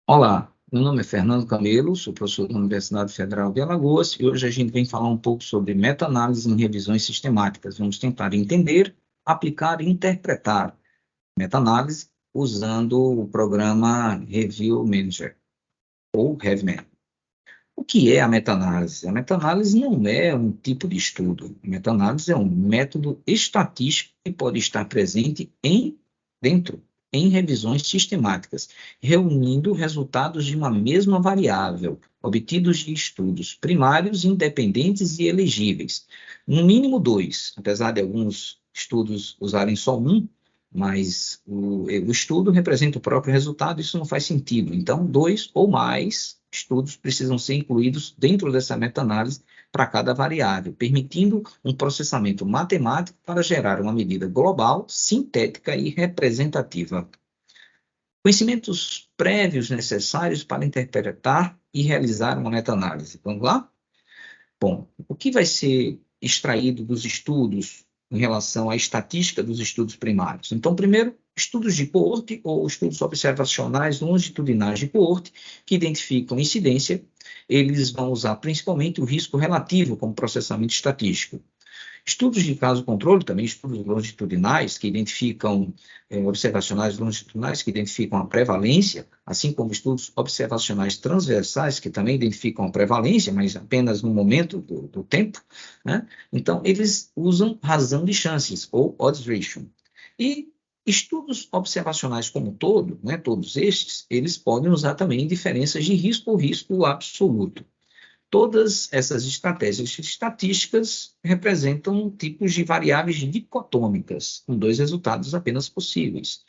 Olá, meu nome é Fernando Camelo, sou professor da Universidade Federal de Alagoas e hoje a gente vem falar um pouco sobre meta-análise em revisões sistemáticas. Vamos tentar entender, aplicar e interpretar meta-análise usando o programa Review Manager, ou RevMan. O que é a meta-análise? A meta-análise não é um tipo de estudo. A meta-análise é um método estatístico que pode estar presente dentro em revisões sistemáticas, reunindo resultados de uma mesma variável, obtidos de estudos primários, independentes e elegíveis. No mínimo dois, apesar de alguns estudos usarem só um, mas o estudo representa o próprio resultado, isso não faz sentido. Então, dois ou mais estudos precisam ser incluídos dentro dessa meta-análise para cada variável, permitindo um processamento matemático para gerar uma medida global, sintética e representativa. Conhecimentos prévios necessários para interpretar e realizar uma meta-análise. Vamos lá? Bom, o que vai ser extraído dos estudos em relação à estatística dos estudos primários? Então, primeiro, estudos de coorte ou estudos observacionais longitudinais de coorte que identificam incidência, eles vão usar principalmente o risco relativo como processamento estatístico. Estudos de caso controle, também estudos longitudinais, que identificam, observacionais longitudinais, que identificam a prevalência, assim como estudos observacionais transversais, que também identificam a prevalência, mas apenas no momento do tempo, né? Então, eles usam razão de chances, ou odds ratio. E estudos observacionais como um todo, né, todos estes, eles podem usar também diferenças de risco ou risco absoluto. Todas essas estratégias estatísticas representam tipos de variáveis dicotômicas, com dois resultados apenas possíveis.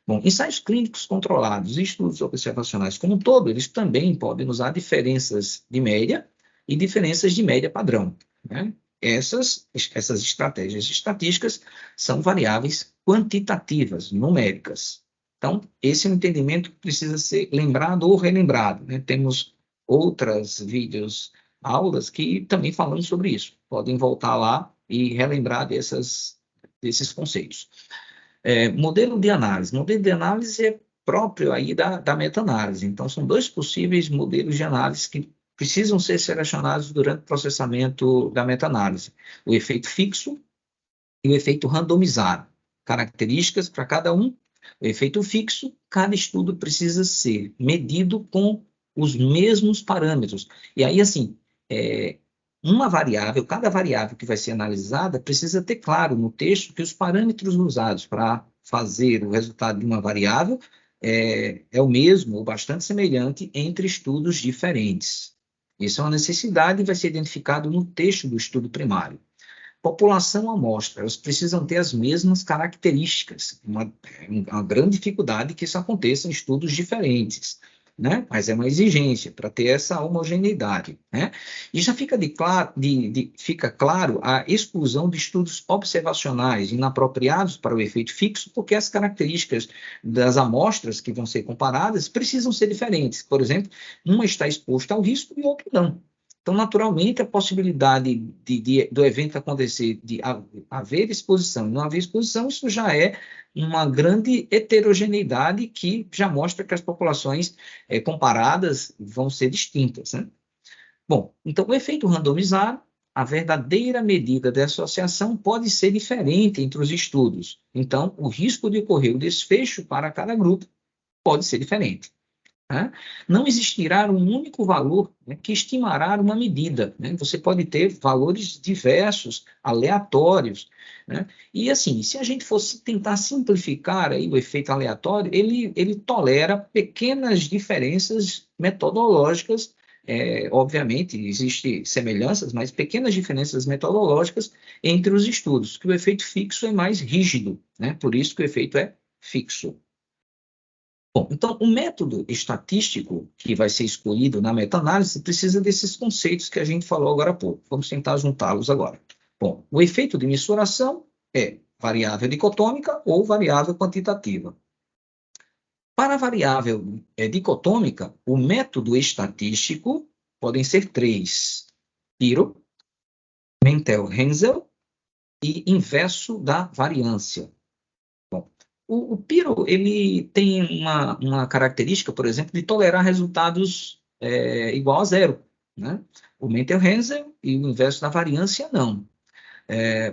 Bom, ensaios clínicos controlados e estudos observacionais como um todo, eles também podem usar diferenças de média e diferenças de média padrão, né? Essas estratégias estatísticas são variáveis quantitativas, numéricas. Então, esse é um entendimento que precisa ser lembrado ou relembrado, né? Temos outras vídeos, aulas que também falamos sobre isso. Podem voltar lá e relembrar desses conceitos. Modelo de análise. Modelo de análise é próprio aí da meta-análise. Então, são dois possíveis modelos de análise que precisam ser selecionados durante o processamento da meta-análise. O efeito fixo e o efeito randomizado. Características para cada um. O efeito fixo, cada estudo precisa ser medido com os mesmos parâmetros. E aí, assim, cada variável que vai ser analisada precisa ter claro no texto que os parâmetros usados para fazer o resultado de uma variável é o mesmo ou bastante semelhante entre estudos diferentes. Isso é uma necessidade e vai ser identificado no texto do estudo primário. População amostra, elas precisam ter as mesmas características. Uma grande dificuldade que isso aconteça em estudos diferentes, né? Mas é uma exigência para ter essa homogeneidade, né? E já fica claro a exclusão de estudos observacionais inapropriados para o efeito fixo, porque as características das amostras que vão ser comparadas precisam ser diferentes. Por exemplo, uma está exposta ao risco e outra não. Então, naturalmente, a possibilidade do evento acontecer, de haver exposição e não haver exposição, isso já é uma grande heterogeneidade que já mostra que as populações comparadas vão ser distintas, né? Bom, então, o efeito randomizado, a verdadeira medida de associação pode ser diferente entre os estudos. Então, o risco de ocorrer o desfecho para cada grupo pode ser diferente. Né? Não existirá um único valor, né, que estimará uma medida. Né? Você pode ter valores diversos, aleatórios. Né? E assim, se a gente fosse tentar simplificar aí o efeito aleatório, ele tolera pequenas diferenças metodológicas. Obviamente, existem semelhanças, mas pequenas diferenças metodológicas entre os estudos, que o efeito fixo é mais rígido, né? Por isso que o efeito é fixo. Bom, então, o método estatístico que vai ser escolhido na meta-análise precisa desses conceitos que a gente falou agora há pouco. Vamos tentar juntá-los agora. Bom, o efeito de mensuração é variável dicotômica ou variável quantitativa. Para a variável dicotômica, o método estatístico podem ser três: Piro, Mentel-Hensel e inverso da variância. O Piro, ele tem uma característica, por exemplo, de tolerar resultados igual a zero, né? O Mentel-Hansel e o inverso da variância, não.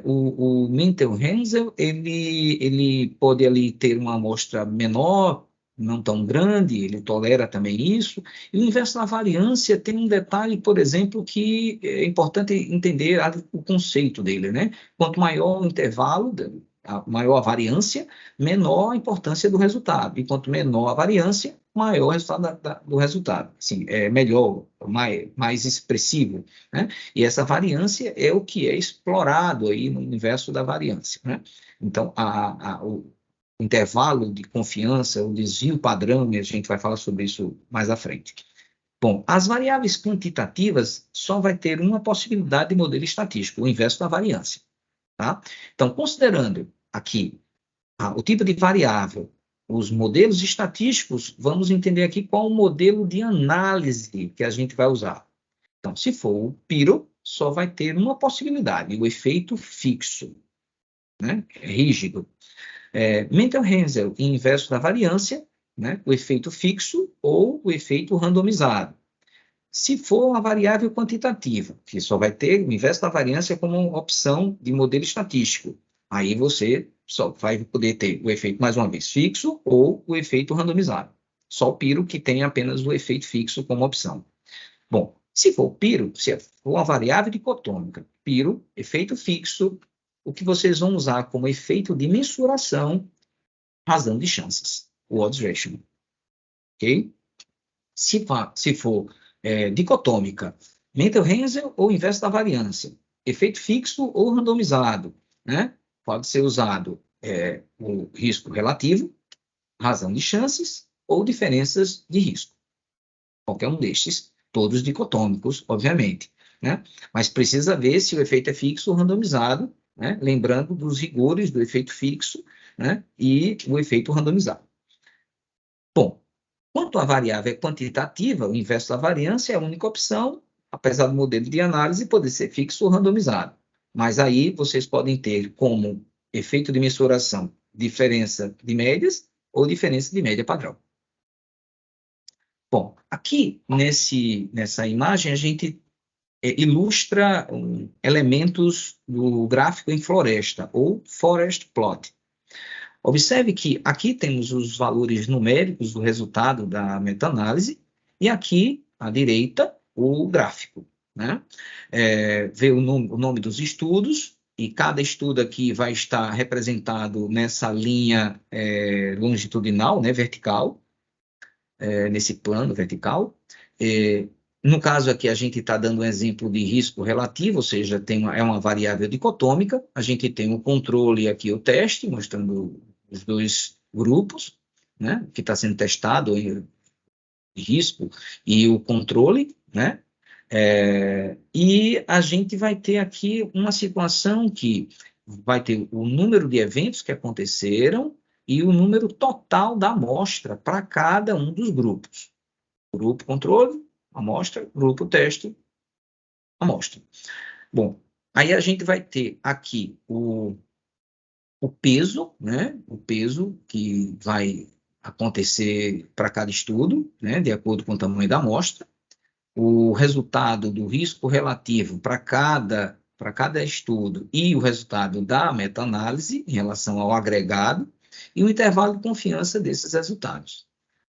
O Mentel-Hansel, ele pode ali ter uma amostra menor, não tão grande, ele tolera também isso. E o inverso da variância tem um detalhe, por exemplo, que é importante entender o conceito dele, né? Quanto maior o intervalo, maior a variância, menor a importância do resultado. E quanto menor a variância, maior o resultado do resultado. Assim, é melhor, mais expressivo, né? E essa variância é o que é explorado aí no universo da variância, né? Então, o intervalo de confiança, o desvio padrão, e a gente vai falar sobre isso mais à frente. Bom, as variáveis quantitativas só vai ter uma possibilidade de modelo estatístico, o inverso da variância, tá? Então, considerando aqui o tipo de variável, os modelos estatísticos, vamos entender aqui qual o modelo de análise que a gente vai usar. Então, se for o Piro, só vai ter uma possibilidade, o efeito fixo, né? Rígido. Mentel-Hansel, inverso da variância, né? O efeito fixo ou o efeito randomizado. Se for uma variável quantitativa, que só vai ter o inverso da variância como opção de modelo estatístico, aí você só vai poder ter o efeito, mais uma vez, fixo ou o efeito randomizado. Só o Piro que tem apenas o efeito fixo como opção. Bom, se for Piro, se for uma variável dicotômica, Piro, efeito fixo, o que vocês vão usar como efeito de mensuração, razão de chances, o odds ratio. Ok? Se for dicotômica, Mentel-Hansel ou inverso da variância, efeito fixo ou randomizado, né? Pode ser usado o risco relativo, razão de chances ou diferenças de risco. Qualquer um destes, todos dicotômicos, obviamente, né? Mas precisa ver se o efeito é fixo ou randomizado, né? Lembrando dos rigores do efeito fixo, né? E o efeito randomizado. Bom, quanto à variável quantitativa, o inverso da variância é a única opção, apesar do modelo de análise poder ser fixo ou randomizado. Mas aí vocês podem ter como efeito de mensuração diferença de médias ou diferença de média padrão. Bom, aqui nessa imagem a gente ilustra elementos do gráfico em floresta, ou forest plot. Observe que aqui temos os valores numéricos do resultado da meta-análise, e aqui, à direita, o gráfico, né? Vê o nome dos estudos, e cada estudo aqui vai estar representado nessa linha longitudinal, né, vertical, nesse plano vertical. No caso aqui, a gente está dando um exemplo de risco relativo, ou seja, é uma variável dicotômica. A gente tem o controle aqui, o teste, mostrando os dois grupos, né, que está sendo testado, o risco e o controle, né? E a gente vai ter aqui uma situação que vai ter o número de eventos que aconteceram e o número total da amostra para cada um dos grupos. Grupo controle, amostra, grupo teste, amostra. Bom, aí a gente vai ter aqui o peso, né? O peso que vai acontecer para cada estudo, né? De acordo com o tamanho da amostra. O resultado do risco relativo para cada estudo e o resultado da meta-análise em relação ao agregado e o intervalo de confiança desses resultados.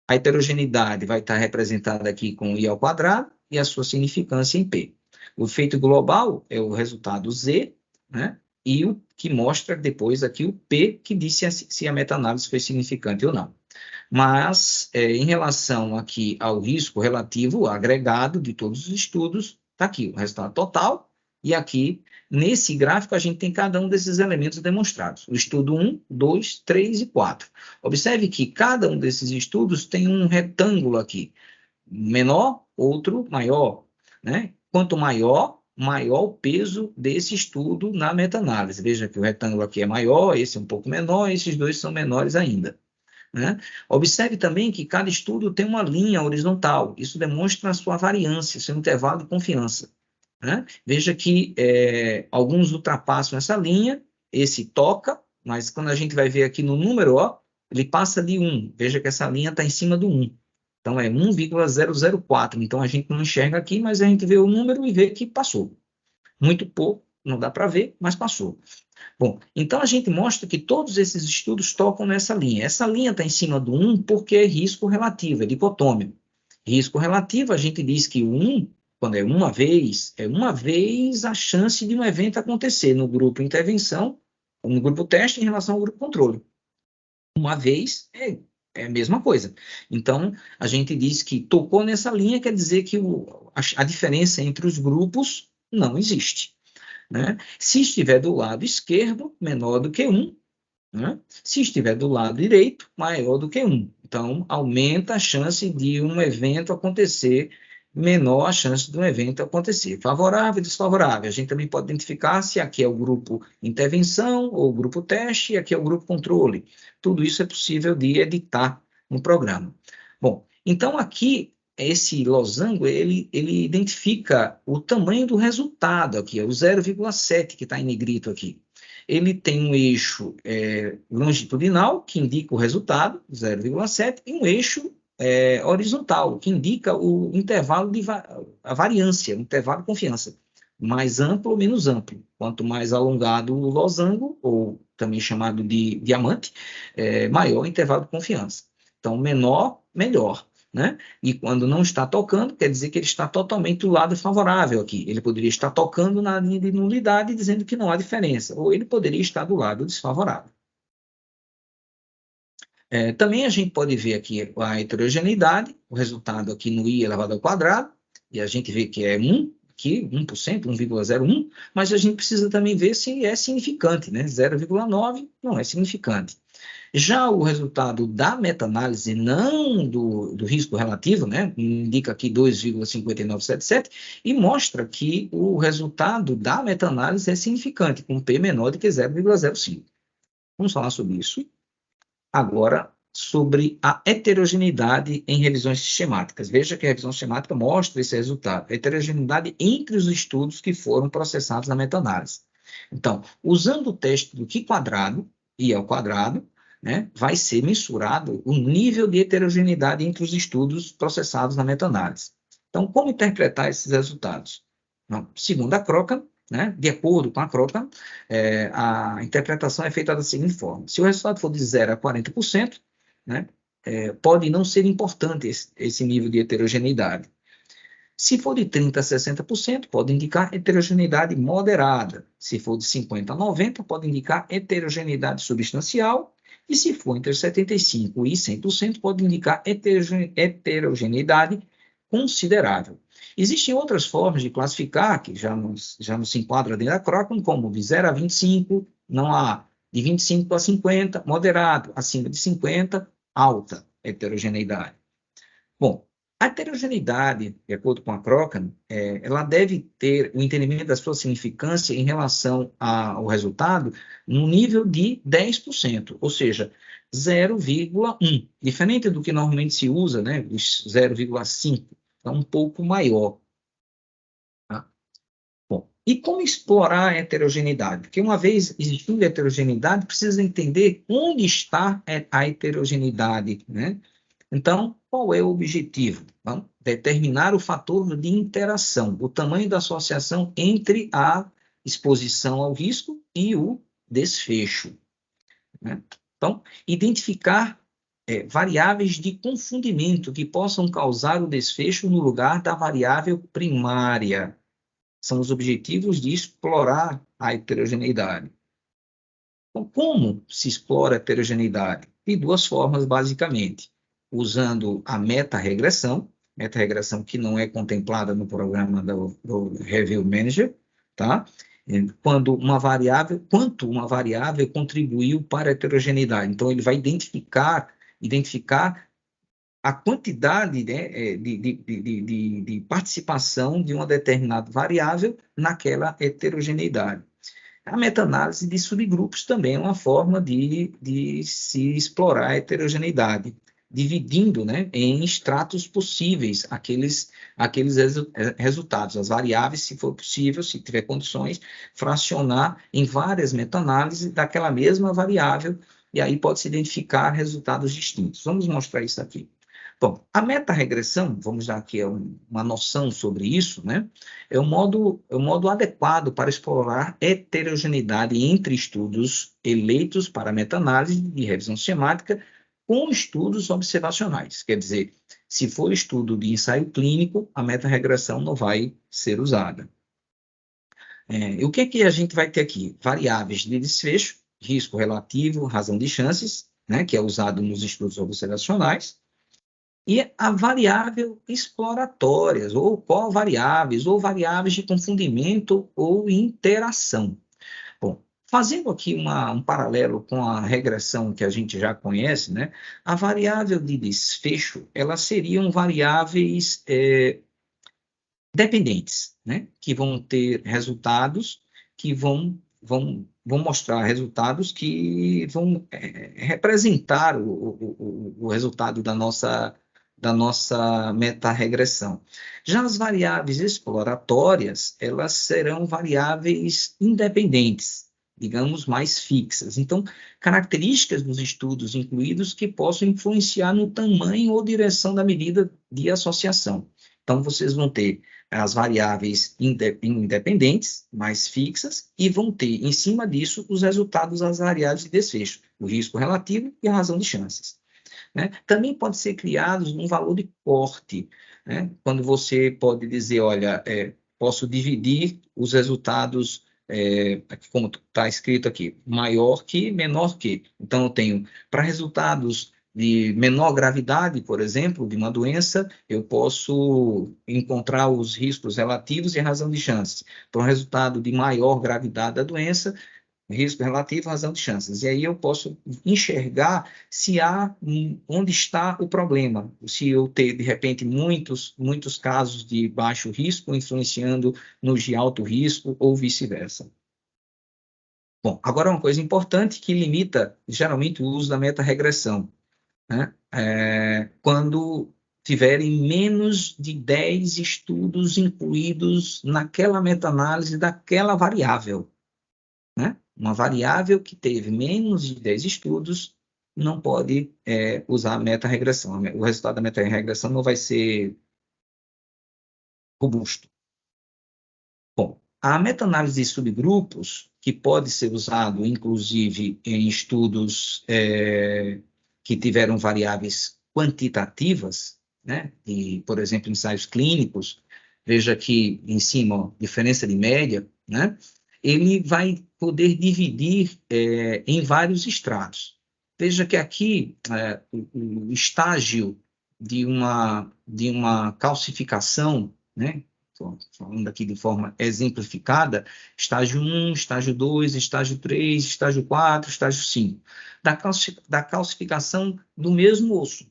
A heterogeneidade vai estar representada aqui com I ao quadrado e a sua significância em P. O efeito global é o resultado Z, né? E o que mostra depois aqui o P, que diz se a meta-análise foi significante ou não. Mas, em relação aqui ao risco relativo agregado de todos os estudos, está aqui o resultado total, e aqui, nesse gráfico, a gente tem cada um desses elementos demonstrados. O estudo 1, 2, 3 e 4. Observe que cada um desses estudos tem um retângulo aqui, menor, outro maior, né? Quanto maior, maior o peso desse estudo na meta-análise. Veja que o retângulo aqui é maior, esse é um pouco menor, esses dois são menores ainda, né? Observe também que cada estudo tem uma linha horizontal. Isso demonstra a sua variância, seu intervalo de confiança, né? Veja que alguns ultrapassam essa linha, esse toca, mas quando a gente vai ver aqui no número, ó, ele passa de 1. Veja que essa linha está em cima do 1. Então, é 1,004. Então, a gente não enxerga aqui, mas a gente vê o número e vê que passou. Muito pouco, não dá para ver, mas passou. Bom, então a gente mostra que todos esses estudos tocam nessa linha. Essa linha está em cima do 1 porque é risco relativo, é dicotômio. Risco relativo, a gente diz que o 1, quando é uma vez a chance de um evento acontecer no grupo intervenção, ou no grupo teste em relação ao grupo controle. Uma vez é a mesma coisa. Então, a gente diz que tocou nessa linha, quer dizer que a diferença entre os grupos não existe. Né? Se estiver do lado esquerdo, menor do que 1. Né? Se estiver do lado direito, maior do que 1. Então, aumenta a chance de um evento acontecer, menor a chance de um evento acontecer. Favorável e desfavorável. A gente também pode identificar se aqui é o grupo intervenção ou o grupo teste e aqui é o grupo controle. Tudo isso é possível de editar no programa. Bom, então aqui esse losango, ele identifica o tamanho do resultado aqui, é o 0,7 que está em negrito aqui. Ele tem um eixo longitudinal, que indica o resultado, 0,7, e um eixo horizontal, que indica o intervalo a variância, o intervalo de confiança, mais amplo ou menos amplo. Quanto mais alongado o losango, ou também chamado de diamante, maior o intervalo de confiança. Então, menor, melhor. Né? E quando não está tocando, quer dizer que ele está totalmente do lado favorável aqui. Ele poderia estar tocando na linha de nulidade, dizendo que não há diferença, ou ele poderia estar do lado desfavorável. Também a gente pode ver aqui a heterogeneidade, o resultado aqui no i elevado ao quadrado, e a gente vê que é 1, aqui 1%, 1,01, mas a gente precisa também ver se é significante, né? 0,9 não é significante. Já o resultado da meta-análise, não do risco relativo, né, indica aqui 2,5977, e mostra que o resultado da meta-análise é significante, com P menor do que 0,05. Vamos falar sobre isso. Agora, sobre a heterogeneidade em revisões sistemáticas. Veja que a revisão sistemática mostra esse resultado, a heterogeneidade entre os estudos que foram processados na meta-análise. Então, usando o teste do Q quadrado, I ao quadrado, né, vai ser mensurado o nível de heterogeneidade entre os estudos processados na meta-análise. Então, como interpretar esses resultados? Não, segundo a Crockham, né, de acordo com a Crockham, a interpretação é feita da seguinte forma: se o resultado for de 0 a 40%, né, pode não ser importante esse nível de heterogeneidade. Se for de 30% a 60%, pode indicar heterogeneidade moderada. Se for de 50% a 90%, pode indicar heterogeneidade substancial. E se for entre 75% e 100%, pode indicar heterogeneidade considerável. Existem outras formas de classificar, que já não se enquadra dentro da Crockham, como de 0 a 25, não há; de 25 a 50, moderado; acima de 50, alta heterogeneidade. Bom, a heterogeneidade, de acordo com a Crockham, ela deve ter o entendimento da sua significância em relação ao resultado no nível de 10%, ou seja, 0,1. Diferente do que normalmente se usa, né, os 0,5, é um pouco maior. Tá? Bom, e como explorar a heterogeneidade? Porque uma vez existindo a heterogeneidade, precisa entender onde está a heterogeneidade, né? Então, qual é o objetivo? Vamos determinar o fator de interação, o tamanho da associação entre a exposição ao risco e o desfecho. Né? Então, identificar variáveis de confundimento que possam causar o desfecho no lugar da variável primária. São os objetivos de explorar a heterogeneidade. Então, como se explora a heterogeneidade? De duas formas, basicamente: usando a meta-regressão que não é contemplada no programa do Review Manager, tá? Quanto uma variável contribuiu para a heterogeneidade. Então, ele vai identificar a quantidade, né, de participação de uma determinada variável naquela heterogeneidade. A meta-análise de subgrupos também é uma forma de se explorar a heterogeneidade, dividindo, né, em estratos possíveis aqueles resultados, as variáveis, se for possível, se tiver condições, fracionar em várias meta-análises daquela mesma variável e aí pode-se identificar resultados distintos. Vamos mostrar isso aqui. Bom, a meta-regressão, vamos dar aqui uma noção sobre isso, né? É o modo adequado para explorar heterogeneidade entre estudos eleitos para meta-análise e revisão sistemática com estudos observacionais. Quer dizer, se for estudo de ensaio clínico, a meta-regressão não vai ser usada. E o que é que a gente vai ter aqui? Variáveis de desfecho, risco relativo, razão de chances, né, que é usado nos estudos observacionais, e a variável exploratórias, ou covariáveis, ou variáveis de confundimento ou interação. Bom, fazendo aqui um paralelo com a regressão que a gente já conhece, né, a variável de desfecho, elas seriam variáveis dependentes, né, que vão ter resultados que vão mostrar resultados que vão representar o resultado da nossa meta-regressão. Já as variáveis exploratórias, elas serão variáveis independentes, digamos, mais fixas. Então, características dos estudos incluídos que possam influenciar no tamanho ou direção da medida de associação. Então, vocês vão ter as variáveis independentes, mais fixas, e vão ter, em cima disso, os resultados das variáveis de desfecho, o risco relativo e a razão de chances. Né? Também pode ser criados um valor de corte, né? Quando você pode dizer, olha, posso dividir os resultados, como está escrito aqui, maior que, menor que. Então, eu tenho, para resultados de menor gravidade, por exemplo, de uma doença, eu posso encontrar os riscos relativos e a razão de chances. Para um resultado de maior gravidade da doença, risco relativo, razão de chances. E aí eu posso enxergar se onde está o problema. Se eu ter, de repente, muitos casos de baixo risco influenciando nos de alto risco ou vice-versa. Bom, agora uma coisa importante que limita, geralmente, o uso da meta-regressão, né? Quando tiverem menos de 10 estudos incluídos naquela meta-análise daquela variável, né? Uma variável que teve menos de 10 estudos não pode usar a meta-regressão. O resultado da meta-regressão não vai ser robusto. Bom, a meta-análise de subgrupos, que pode ser usado, inclusive, em estudos que tiveram variáveis quantitativas, né? E, por exemplo, ensaios clínicos, veja aqui em cima, ó, diferença de média, né? Ele vai poder dividir em vários estratos. Veja que aqui o estágio de uma calcificação, né? Falando aqui de forma exemplificada, estágio 1, estágio 2, estágio 3, estágio 4, estágio 5, da calcificação do mesmo osso,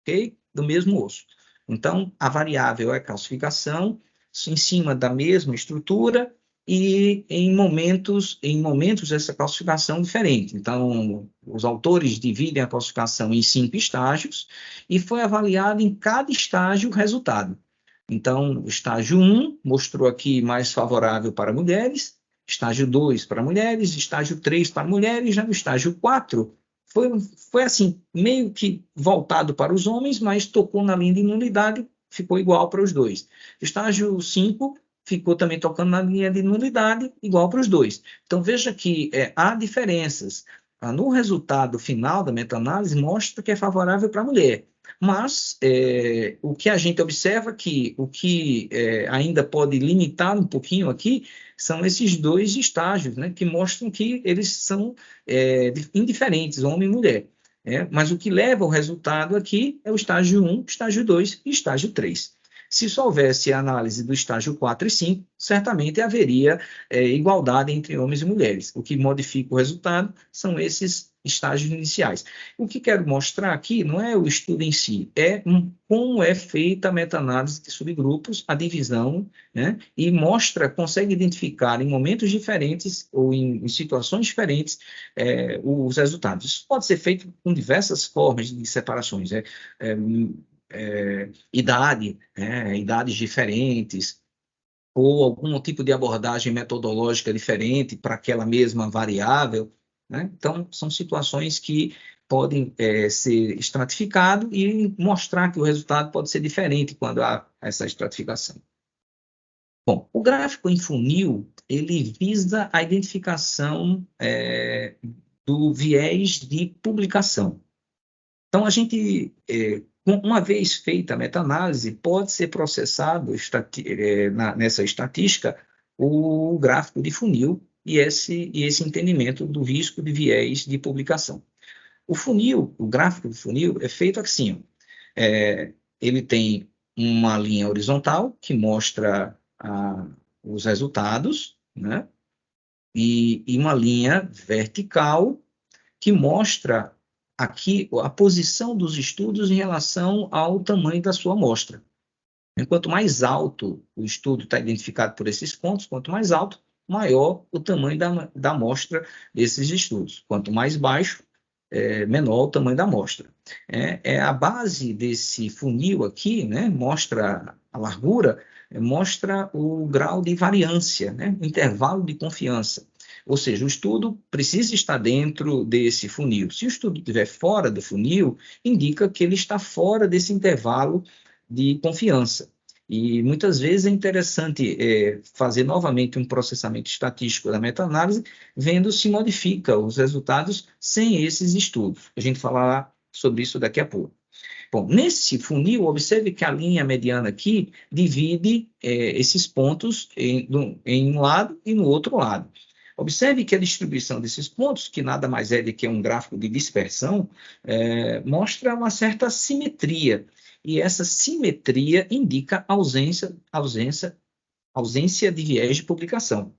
ok? Do mesmo osso. Então, a variável é calcificação, em cima da mesma estrutura, e em momentos essa calcificação diferente. Então, os autores dividem a calcificação em 5 estágios, e foi avaliado em cada estágio o resultado. Então, o estágio 1 mostrou aqui mais favorável para mulheres, estágio 2 para mulheres, estágio 3 para mulheres, já no estágio 4 foi assim, meio que voltado para os homens, mas tocou na linha de nulidade, ficou igual para os dois. Estágio 5 ficou também tocando na linha de nulidade, igual para os dois. Então, veja que há diferenças. No resultado final da meta-análise, mostra que é favorável para a mulher. Mas o que a gente observa que o que ainda pode limitar um pouquinho aqui são esses dois estágios, né, que mostram que eles são indiferentes, homem e mulher. Mas o que leva ao resultado aqui é o estágio 1, estágio 2 e estágio 3. Se só houvesse análise do estágio 4 e 5, certamente haveria igualdade entre homens e mulheres. O que modifica o resultado são esses estágios iniciais. O que quero mostrar aqui não é o estudo em si, é como é feita a meta-análise de subgrupos, a divisão, né? E consegue identificar em momentos diferentes ou em situações diferentes os resultados. Isso pode ser feito com diversas formas de separações, idade, idades diferentes, ou algum tipo de abordagem metodológica diferente para aquela mesma variável. né? Então, são situações que podem ser estratificadas e mostrar que o resultado pode ser diferente quando há essa estratificação. Bom, o gráfico em funil, ele visa a identificação do viés de publicação. Então, a gente, uma vez feita a meta-análise, pode ser processado nessa estatística o gráfico de funil e esse entendimento do risco de viés de publicação. O funil, o gráfico de funil é feito assim, ele tem uma linha horizontal que mostra os resultados, né? E uma linha vertical que mostra aqui a posição dos estudos em relação ao tamanho da sua amostra. Quanto mais alto o estudo está identificado por esses pontos, quanto mais alto, maior o tamanho da amostra desses estudos. Quanto mais baixo, menor o tamanho da amostra. A base desse funil aqui, né, mostra a largura, mostra o grau de variância, né, o intervalo de confiança. Ou seja, o estudo precisa estar dentro desse funil. Se o estudo estiver fora do funil, indica que ele está fora desse intervalo de confiança. E muitas vezes é interessante fazer novamente um processamento estatístico da meta-análise, vendo se modifica os resultados sem esses estudos. A gente falará sobre isso daqui a pouco. Bom, nesse funil, observe que a linha mediana aqui divide esses pontos em um lado e no outro lado. Observe que a distribuição desses pontos, que nada mais é do que um gráfico de dispersão, mostra uma certa simetria. E essa simetria indica ausência de viés de publicação.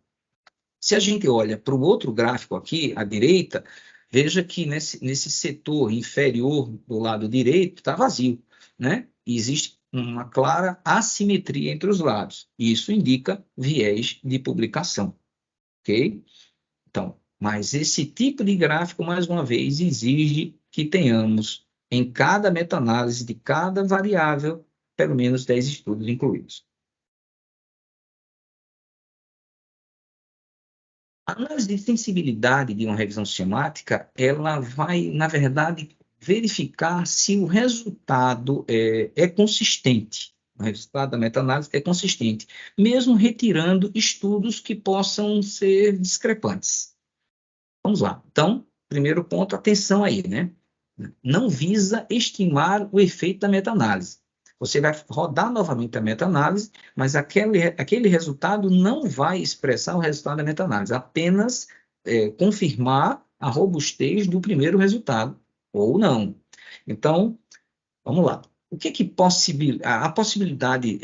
Se a gente olha para o outro gráfico aqui, à direita, veja que nesse setor inferior do lado direito está vazio, né? E existe uma clara assimetria entre os lados. Isso indica viés de publicação, ok? Então, mas esse tipo de gráfico, mais uma vez, exige que tenhamos em cada meta-análise de cada variável, pelo menos 10 estudos incluídos. A análise de sensibilidade de uma revisão sistemática, ela vai, na verdade, verificar se o resultado é consistente. O resultado da meta-análise é consistente, mesmo retirando estudos que possam ser discrepantes. Vamos lá. Então, primeiro ponto, atenção aí, né? Não visa estimar o efeito da meta-análise. Você vai rodar novamente a meta-análise, mas aquele resultado não vai expressar o resultado da meta-análise, apenas confirmar a robustez do primeiro resultado, ou não. Então, vamos lá. O que a possibilidade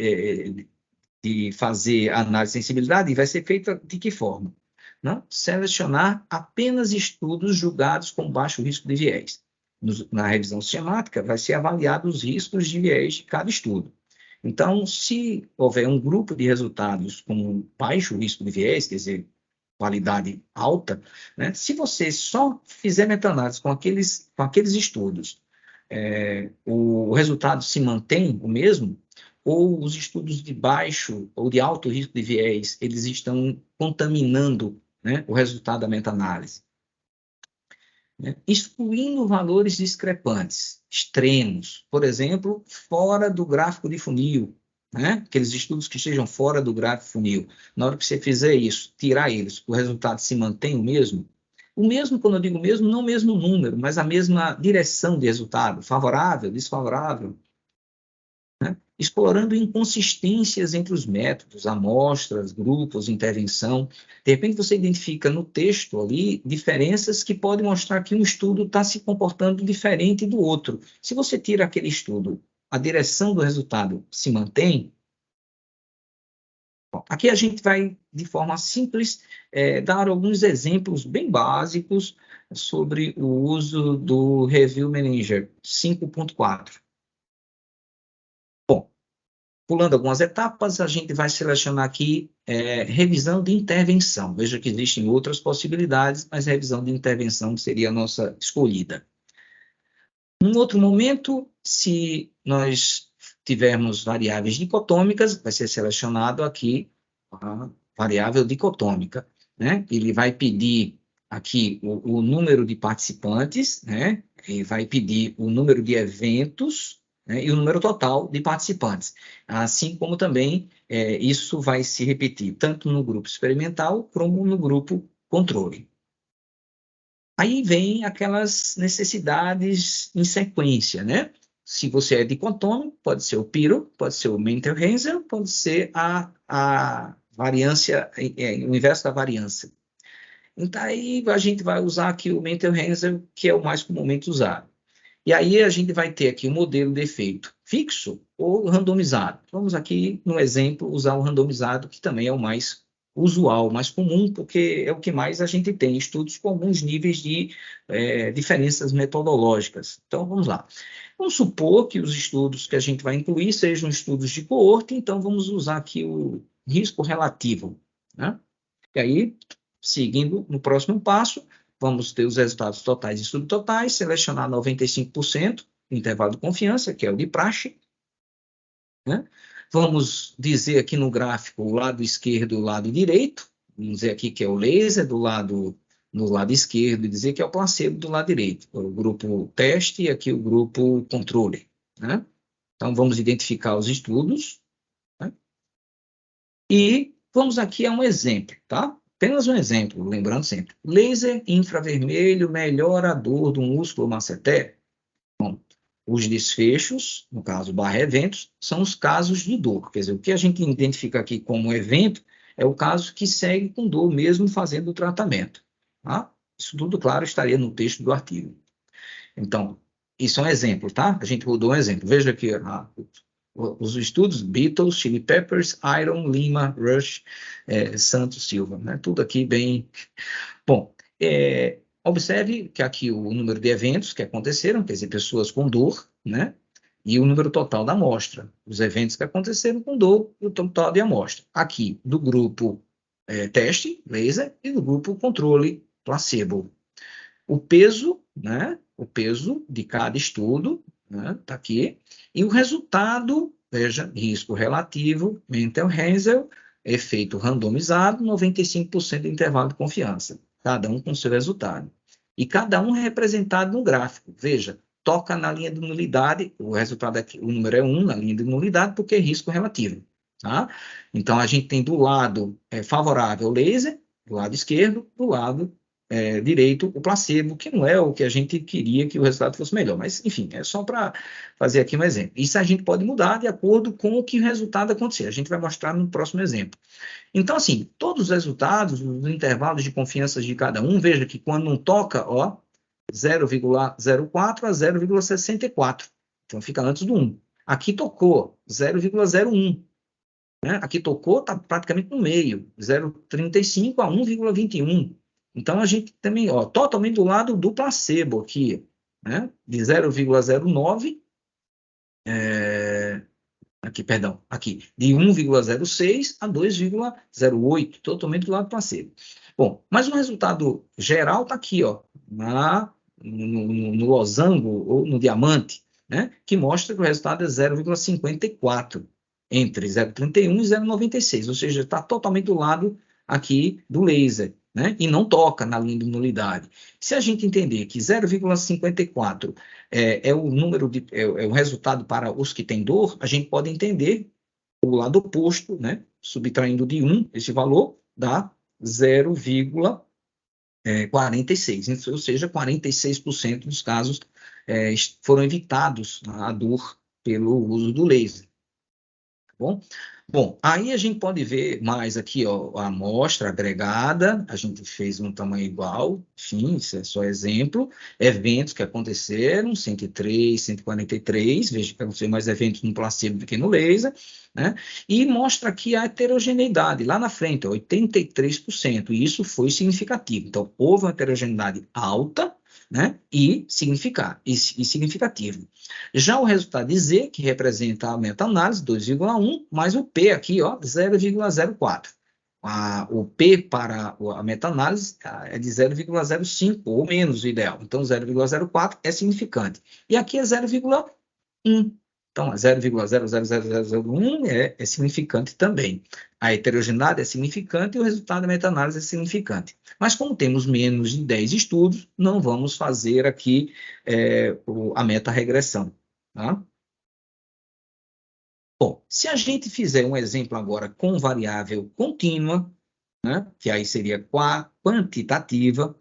de fazer a análise de sensibilidade vai ser feita de que forma? Não? Selecionar apenas estudos julgados com baixo risco de viés. Na revisão sistemática, vai ser avaliado os riscos de viés de cada estudo. Então, se houver um grupo de resultados com baixo risco de viés, quer dizer, qualidade alta, né? Se você só fizer meta-análise com aqueles estudos, o resultado se mantém o mesmo, ou os estudos de baixo ou de alto risco de viés, eles estão contaminando, né, o resultado da meta-análise, né? Excluindo valores discrepantes, extremos, por exemplo, fora do gráfico de funil, né? Aqueles estudos que estejam fora do gráfico de funil. Na hora que você fizer isso, tirar eles, o resultado se mantém o mesmo? O mesmo, quando eu digo mesmo, não o mesmo número, mas a mesma direção de resultado, favorável, desfavorável, né? Explorando inconsistências entre os métodos, amostras, grupos, intervenção. De repente, você identifica no texto ali diferenças que podem mostrar que um estudo está se comportando diferente do outro. Se você tira aquele estudo, a direção do resultado se mantém. Bom, aqui a gente vai, de forma simples, dar alguns exemplos bem básicos sobre o uso do Review Manager 5.4. Pulando algumas etapas, a gente vai selecionar aqui revisão de intervenção. Veja que existem outras possibilidades, mas revisão de intervenção seria a nossa escolhida. Num outro momento, se nós tivermos variáveis dicotômicas, vai ser selecionado aqui a variável dicotômica, né? Ele vai pedir aqui o número de participantes, né? E vai pedir o número de eventos, né? E o número total de participantes. Assim como também isso vai se repetir tanto no grupo experimental como no grupo controle. Aí vem aquelas necessidades em sequência, né? Se você é dicotômico, pode ser o Piro, pode ser o Mentel-Haensel, pode ser a variância, o inverso da variância. Então, aí a gente vai usar aqui o Mentel-Haensel, que é o mais comumente usado. E aí a gente vai ter aqui o modelo de efeito fixo ou randomizado. Vamos aqui, no exemplo, usar o randomizado, que também é o mais usual, mais comum, porque é o que mais a gente tem, estudos com alguns níveis de diferenças metodológicas. Então, vamos lá. Vamos supor que os estudos que a gente vai incluir sejam estudos de coorte, então vamos usar aqui o risco relativo, né? E aí, seguindo no próximo passo, vamos ter os resultados totais e subtotais, selecionar 95% do intervalo de confiança, que é o de praxe, né? Vamos dizer aqui no gráfico o lado esquerdo e o lado direito, vamos dizer aqui que é o laser no lado esquerdo e dizer que é o placebo do lado direito, o grupo teste e aqui o grupo controle, né? Então, vamos identificar os estudos, né? E vamos aqui a um exemplo, tá? Apenas um exemplo, lembrando sempre. Laser infravermelho melhora a dor do músculo masseter? Bom, os desfechos, no caso barra eventos, são os casos de dor. Quer dizer, o que a gente identifica aqui como evento é o caso que segue com dor mesmo fazendo o tratamento. Tá? Isso tudo, claro, estaria no texto do artigo. Então, isso é um exemplo, tá? A gente rodou um exemplo. Veja aqui os estudos: Beatles, Chili Peppers, Iron, Lima, Rush, Santos, Silva, né? Tudo aqui bem... Bom, observe que aqui o número de eventos que aconteceram, quer dizer, pessoas com dor, né? E o número total da amostra, os eventos que aconteceram com dor e o total de amostra. Aqui, do grupo teste, laser, e do grupo controle, placebo. O peso, né? O peso de cada estudo, né? Tá aqui. E o resultado, veja, risco relativo, Mentel-Haensel, efeito randomizado, 95% de intervalo de confiança. Cada um com seu resultado. E cada um representado no gráfico. Veja, toca na linha de nulidade, o resultado aqui, o número é 1 na linha de nulidade, porque é risco relativo. Tá? Então, a gente tem do lado favorável o laser, do lado esquerdo, do lado direito o placebo, que não é o que a gente queria que o resultado fosse melhor. Mas, enfim, é só para fazer aqui um exemplo. Isso a gente pode mudar de acordo com o que o resultado acontecer. A gente vai mostrar no próximo exemplo. Então, assim, todos os resultados, os intervalos de confiança de cada um, veja que quando não toca, ó, 0,04 a 0,64. Então, fica antes do 1. Aqui tocou 0,01. Né? Aqui tocou, está praticamente no meio, 0,35 a 1,21. Então, a gente também, ó, totalmente do lado do placebo aqui, né? De 0,09, aqui, perdão, aqui, de 1,06 a 2,08, totalmente do lado do placebo. Bom, mas o resultado geral está aqui, ó, no losango ou no diamante, né? Que mostra que o resultado é 0,54 entre 0,31 e 0,96, ou seja, está totalmente do lado aqui do laser, né? E não toca na linha de nulidade. Se a gente entender que 0,54 é o número é o resultado para os que têm dor, a gente pode entender o lado oposto, né? Subtraindo de 1, esse valor dá 0,46, ou seja, 46% dos casos foram evitados a dor pelo uso do laser. Bom? Bom, aí a gente pode ver mais aqui, ó, a amostra agregada, a gente fez um tamanho igual, enfim, isso é só exemplo, eventos que aconteceram, 103, 143, veja que aconteceu mais eventos no placebo do que no laser, né? E mostra aqui a heterogeneidade, lá na frente, 83%, e isso foi significativo. Então, houve uma heterogeneidade alta, né? E significativo. Já o resultado de Z, que representa a meta-análise, 2,1, mais o P aqui, ó, 0,04. O P para a meta-análise é de 0,05 ou menos o ideal. Então, 0,04 é significante. E aqui é 0,1. Então, a 0,000001 é significante também. A heterogeneidade é significante e o resultado da meta-análise é significante. Mas como temos menos de 10 estudos, não vamos fazer aqui a meta-regressão. Tá? Bom, se a gente fizer um exemplo agora com variável contínua, né, que aí seria quantitativa,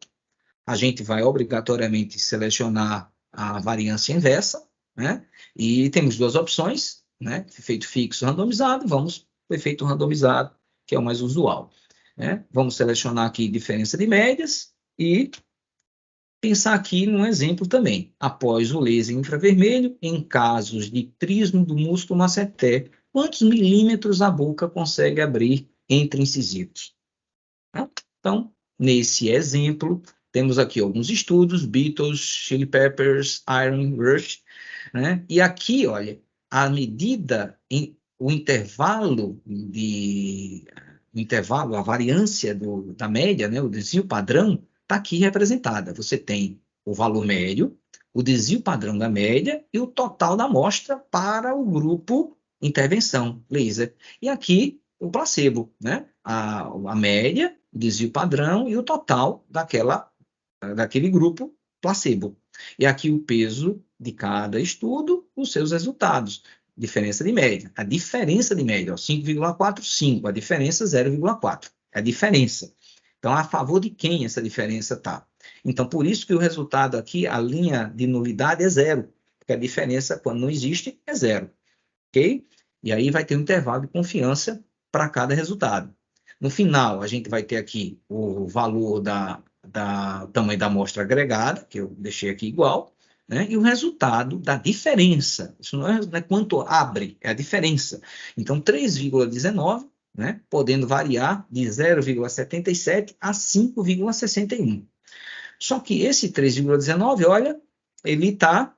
a gente vai obrigatoriamente selecionar a variância inversa, né? E temos duas opções, né? Efeito fixo randomizado, vamos para o efeito randomizado, que é o mais usual, né? Vamos selecionar aqui diferença de médias e pensar aqui num exemplo também. Após o laser infravermelho, em casos de trismo do músculo masseter, quantos milímetros a boca consegue abrir entre incisivos? Então, nesse exemplo, temos aqui alguns estudos, Beatles, Chili Peppers, Iron Rush, né? E aqui, olha, a medida, o intervalo, a variância da média, né? O desvio padrão, está aqui representada. Você tem o valor médio, o desvio padrão da média e o total da amostra para o grupo intervenção, laser. E aqui, o placebo, né? A média, o desvio padrão e o total daquele grupo placebo. E aqui o peso de cada estudo, os seus resultados. Diferença de média. A diferença de média, 5,45. A diferença, 0,4. É a diferença. Então, a favor de quem essa diferença está? Então, por isso que o resultado aqui, a linha de nulidade é zero. Porque a diferença, quando não existe, é zero. Ok? E aí vai ter um intervalo de confiança para cada resultado. No final, a gente vai ter aqui o valor tamanho da amostra agregada, que eu deixei aqui igual, né? E o resultado da diferença. Isso não é quanto abre, é a diferença. Então, 3,19, né? Podendo variar de 0,77 a 5,61. Só que esse 3,19, olha, ele está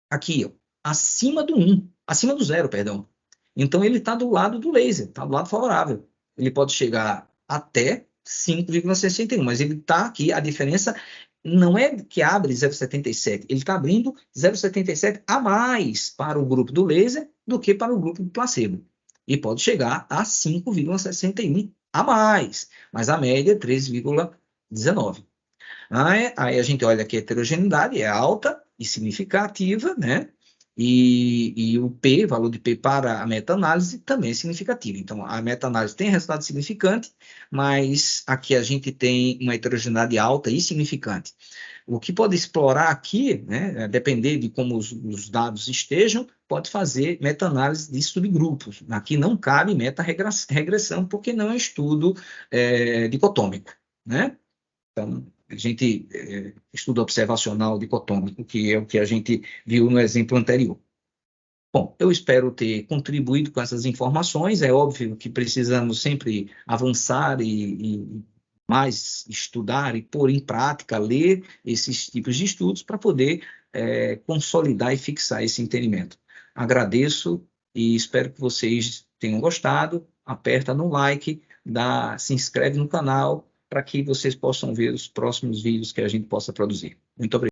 aqui, ó, acima do 1, acima do 0, perdão. Então, ele está do lado do laser, está do lado favorável. Ele pode chegar até 5,61, mas ele está aqui, a diferença não é que abre 0,77, ele está abrindo 0,77 a mais para o grupo do laser do que para o grupo do placebo. E pode chegar a 5,61 a mais, mas a média é 3,19. Aí a gente olha que a heterogeneidade é alta e significativa, né? E o P, valor de P para a meta-análise, também é significativo. Então, a meta-análise tem resultado significante, mas aqui a gente tem uma heterogeneidade alta e significante. O que pode explorar aqui, né, depender de como os dados estejam, pode fazer meta-análise de subgrupos. Aqui não cabe meta-regressão, porque não é estudo dicotômico, né? Então, a gente estudo observacional dicotômico, que é o que a gente viu no exemplo anterior. Bom, eu espero ter contribuído com essas informações. É óbvio que precisamos sempre avançar e mais estudar e pôr em prática, ler esses tipos de estudos para poder consolidar e fixar esse entendimento. Agradeço e espero que vocês tenham gostado. Aperta no like, se inscreve no canal, para que vocês possam ver os próximos vídeos que a gente possa produzir. Muito obrigado.